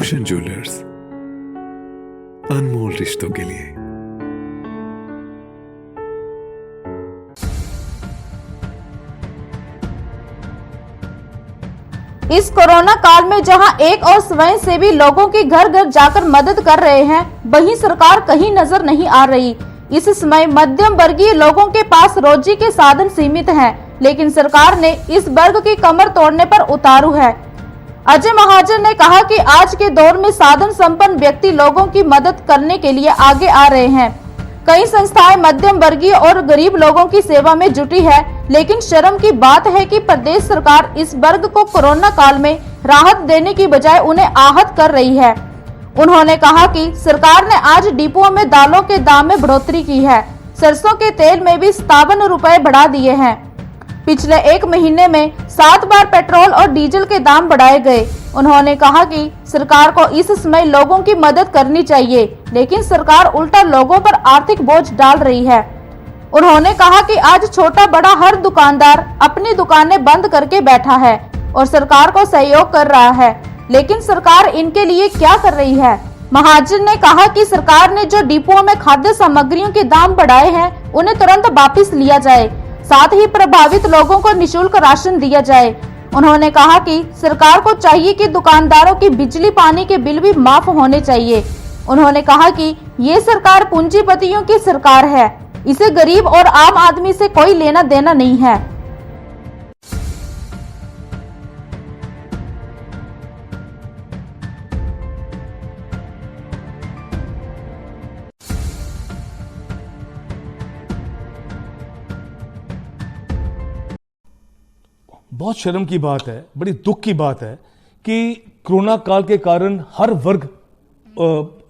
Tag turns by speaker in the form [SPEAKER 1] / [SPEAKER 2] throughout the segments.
[SPEAKER 1] Bhushan jewellers, अनमोल रिश्तों के लिए।
[SPEAKER 2] इस कोरोना काल में जहां एक और स्वयंसेवी लोगों की घर घर जाकर मदद कर रहे हैं, वहीं सरकार कहीं नजर नहीं आ रही। इस समय मध्यम वर्गीय लोगों के पास रोजी के साधन सीमित हैं, लेकिन सरकार ने इस वर्ग की कमर तोड़ने पर उतारू है। अजय महाजन ने कहा कि आज के दौर में साधन संपन्न व्यक्ति लोगों की मदद करने के लिए आगे आ रहे हैं। कई संस्थाएं मध्यम वर्गीय और गरीब लोगों की सेवा में जुटी है, लेकिन शर्म की बात है कि प्रदेश सरकार इस वर्ग को कोरोना काल में राहत देने की बजाय उन्हें आहत कर रही है। उन्होंने कहा कि सरकार ने आज डिपुओं में दालों के दाम में बढ़ोतरी की है। सरसों के तेल में भी 57 रुपए बढ़ा दिए हैं। पिछले एक महीने में 7 बार पेट्रोल और डीजल के दाम बढ़ाए गए। उन्होंने कहा कि सरकार को इस समय लोगों की मदद करनी चाहिए, लेकिन सरकार उल्टा लोगों पर आर्थिक बोझ डाल रही है। उन्होंने कहा कि आज छोटा बड़ा हर दुकानदार अपनी दुकानें बंद करके बैठा है और सरकार को सहयोग कर रहा है, लेकिन सरकार इनके लिए क्या कर रही है। महाजन ने कहा कि सरकार ने जो डिपुओं में खाद्य सामग्रियों के दाम बढ़ाए हैं, उन्हें तुरंत वापस लिया जाए, साथ ही प्रभावित लोगों को निःशुल्क राशन दिया जाए। उन्होंने कहा कि सरकार को चाहिए कि दुकानदारों की बिजली पानी के बिल भी माफ होने चाहिए। उन्होंने कहा कि ये सरकार पूंजीपतियों की सरकार है, इसे गरीब और आम आदमी से कोई लेना देना नहीं है।
[SPEAKER 3] बहुत शर्म की बात है, बड़ी दुख की बात है कि कोरोना काल के कारण हर वर्ग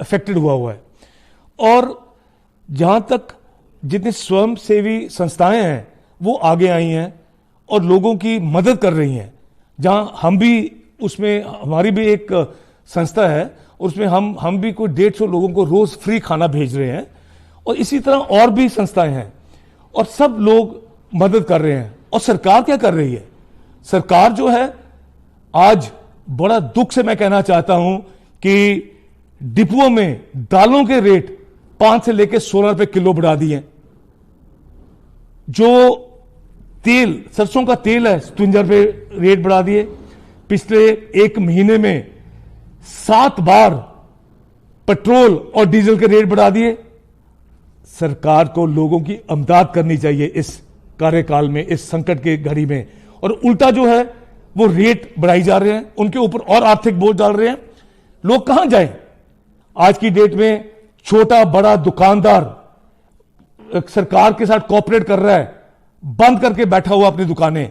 [SPEAKER 3] अफेक्टेड हुआ है। और जहां तक जितनी स्वयंसेवी संस्थाएं हैं वो आगे आई हैं और लोगों की मदद कर रही हैं। जहां हम भी उसमें, हमारी भी एक संस्था है, उसमें हम भी कोई 150 लोगों को रोज फ्री खाना भेज रहे हैं। और इसी तरह और भी संस्थाएं हैं और सब लोग मदद कर रहे हैं। और सरकार क्या कर रही है? सरकार जो है, आज बड़ा दुख से मैं कहना चाहता हूं कि डिपुओं में दालों के रेट 5 से लेकर 16 रुपए किलो बढ़ा दिए। जो तेल, सरसों का तेल है, 57 रुपए रेट बढ़ा दिए। पिछले एक महीने में 7 बार पेट्रोल और डीजल के रेट बढ़ा दिए। सरकार को लोगों की इमदाद करनी चाहिए इस कार्यकाल में, इस संकट के घड़ी में। और उल्टा जो है वो रेट बढ़ाई जा रहे हैं, उनके ऊपर और आर्थिक बोझ डाल रहे हैं। लोग कहां जाएं? आज की डेट में छोटा बड़ा दुकानदार सरकार के साथ कोऑपरेट कर रहा है, बंद करके बैठा हुआ अपनी दुकानें।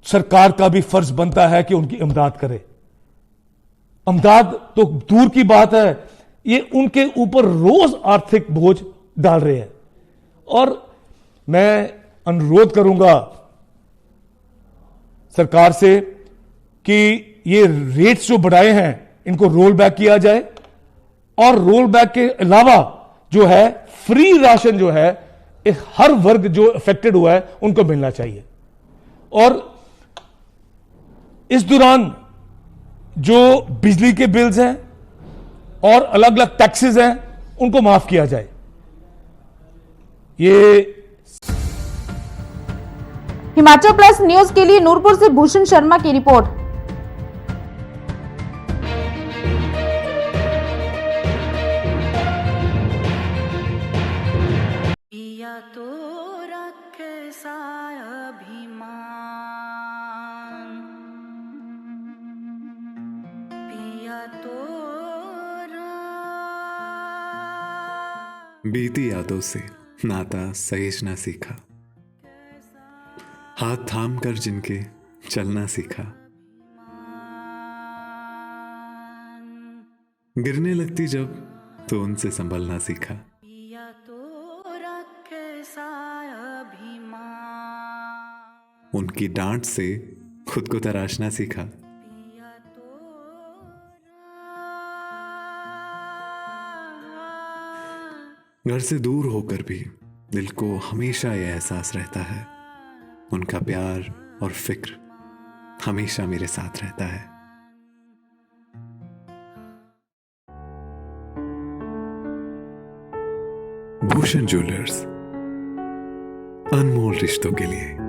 [SPEAKER 3] सरकार का भी फर्ज बनता है कि उनकी इमदाद करे। इमदाद तो दूर की बात है, ये उनके ऊपर रोज आर्थिक बोझ डाल रहे हैं। और मैं अनुरोध करूंगा सरकार से कि ये रेट्स जो बढ़ाए हैं इनको रोल बैक किया जाए, और रोल बैक के अलावा जो है फ्री राशन जो है हर वर्ग जो अफेक्टेड हुआ है उनको मिलना चाहिए। और इस दौरान जो बिजली के बिल्स हैं और अलग अलग टैक्सेस हैं उनको माफ किया जाए। ये
[SPEAKER 2] हिमाचल प्लस न्यूज के लिए नूरपुर से भूषण शर्मा की रिपोर्ट।
[SPEAKER 4] पिया तो रखे सा अभिमान, पिया तो
[SPEAKER 1] बीती यादों से नाता सहेजना सीखा, हाथ थाम कर जिनके चलना सीखा, गिरने लगती जब तो उनसे संभलना सीखा।
[SPEAKER 4] पिया तो रखे सा अभिमान,
[SPEAKER 1] उनकी डांट से खुद को तराशना सीखा।
[SPEAKER 4] पिया तो
[SPEAKER 1] घर से दूर होकर भी दिल को हमेशा यह एहसास रहता है, उनका प्यार और फिक्र हमेशा मेरे साथ रहता है। भूषण ज्वेलर्स, अनमोल रिश्तों के लिए।